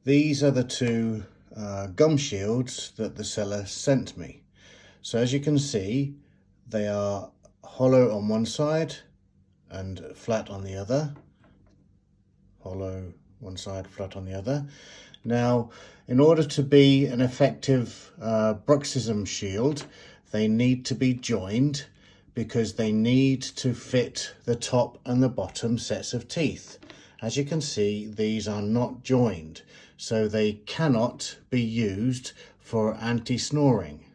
These are the two gum shields that the seller sent me. So as you can see, they are hollow on one side and flat on the other. Hollow one side, flat on the other. Now, in order to be an effective bruxism shield, they need to be joined because they need to fit the top and the bottom sets of teeth. As you can see, these are not joined, so they cannot be used for anti-snoring.